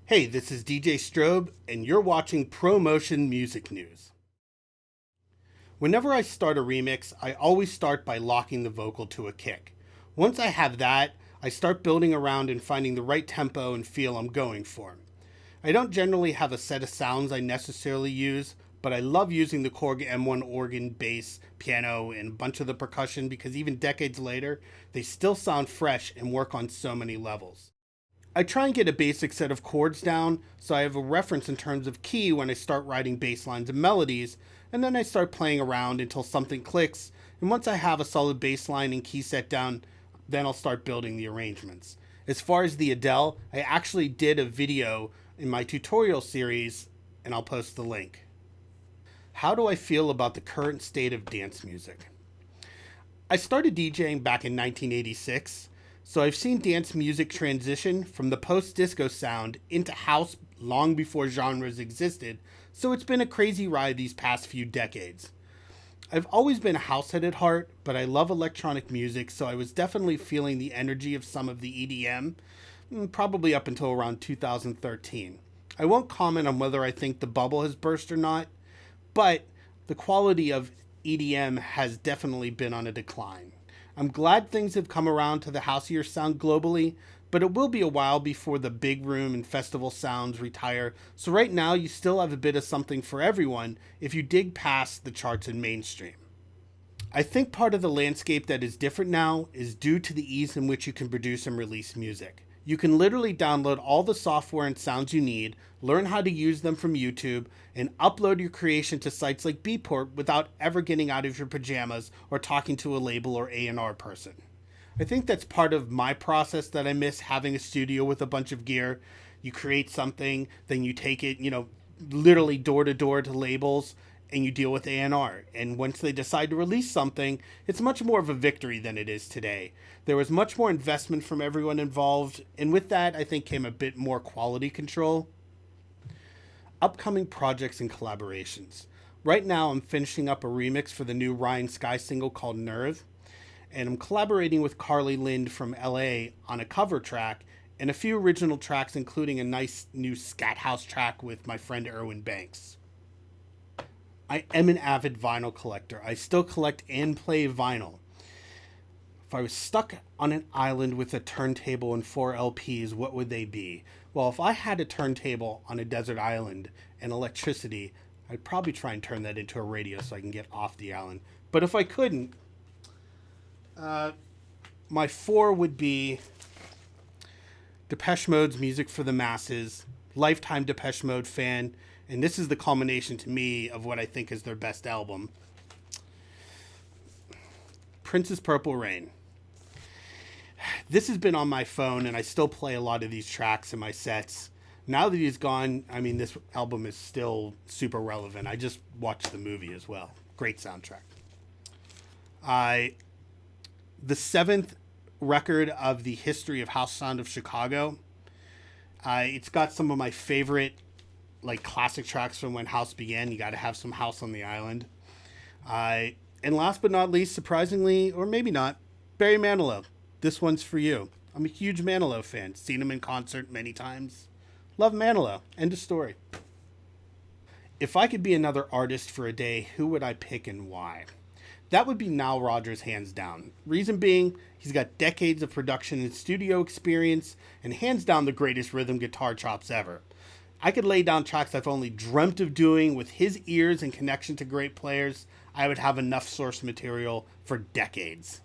Hey, this is DJ Strobe, and you're watching ProMotion Music News. Whenever I start a remix, I always start by locking the vocal to a kick. Once I have that, I start building around and finding the right tempo and feel I'm going for. I don't generally have a set of sounds I necessarily use, but I love using the Korg M1 organ, bass, piano, and a bunch of the percussion because even decades later, they still sound fresh and work on so many levels. I try and get a basic set of chords down so I have a reference in terms of key when I start writing bass lines and melodies, and then I start playing around until something clicks, and once I have a solid bass line and key set down, then I'll start building the arrangements. As far as the Adele, I actually did a video in my tutorial series, and I'll post the link. How do I feel about the current state of dance music? I started DJing back in 1986, so I've seen dance music transition from the post-disco sound into house long before genres existed, so it's been a crazy ride these past few decades. I've always been a househead at heart, but I love electronic music, so I was definitely feeling the energy of some of the EDM, probably up until around 2013. I won't comment on whether I think the bubble has burst or not, but the quality of EDM has definitely been on a decline. I'm glad things have come around to the houseier sound globally, but it will be a while before the big room and festival sounds retire, so right now you still have a bit of something for everyone if you dig past the charts and mainstream. I think part of the landscape that is different now is due to the ease in which you can produce and release music. You can literally download all the software and sounds you need, learn how to use them from YouTube, and upload your creation to sites like Beatport without ever getting out of your pajamas or talking to a label or A&R person. I think that's part of my process that I miss, having a studio with a bunch of gear. You create something, then you take it, literally door to door to labels, and you deal with A&R. And once they decide to release something, it's much more of a victory than it is today. There was much more investment from everyone involved, and with that, I think came a bit more quality control. Upcoming projects and collaborations. Right now, I'm finishing up a remix for the new Ryan Sky single called Nerve, and I'm collaborating with Carly Lind from LA on a cover track and a few original tracks, including a nice new scat house track with my friend Erwin Banks. I am an avid vinyl collector. I still collect and play vinyl. If I was stuck on an island with a turntable and 4 LPs, what would they be? Well, if I had a turntable on a desert island and electricity, I'd probably try and turn that into a radio so I can get off the island. But if I couldn't, my 4 would be Depeche Mode's Music for the Masses, lifetime Depeche Mode fan, and this is the culmination to me of what I think is their best album. Prince's Purple Rain. This has been on my phone, and I still play a lot of these tracks in my sets. Now that he's gone, this album is still super relevant. I just watched the movie as well. Great soundtrack. The 7th record of the history of House Sound of Chicago. It's got some of my favorite classic tracks from when house began. You got to have some house on the island. And last but not least, surprisingly, or maybe not, Barry Manilow. This one's for you. I'm a huge Manilow fan. Seen him in concert many times. Love Manilow. End of story. If I could be another artist for a day, who would I pick and why? That would be Nile Rodgers, hands down. Reason being, he's got decades of production and studio experience, and hands down the greatest rhythm guitar chops ever. I could lay down tracks I've only dreamt of doing. With his ears and connection to great players, I would have enough source material for decades.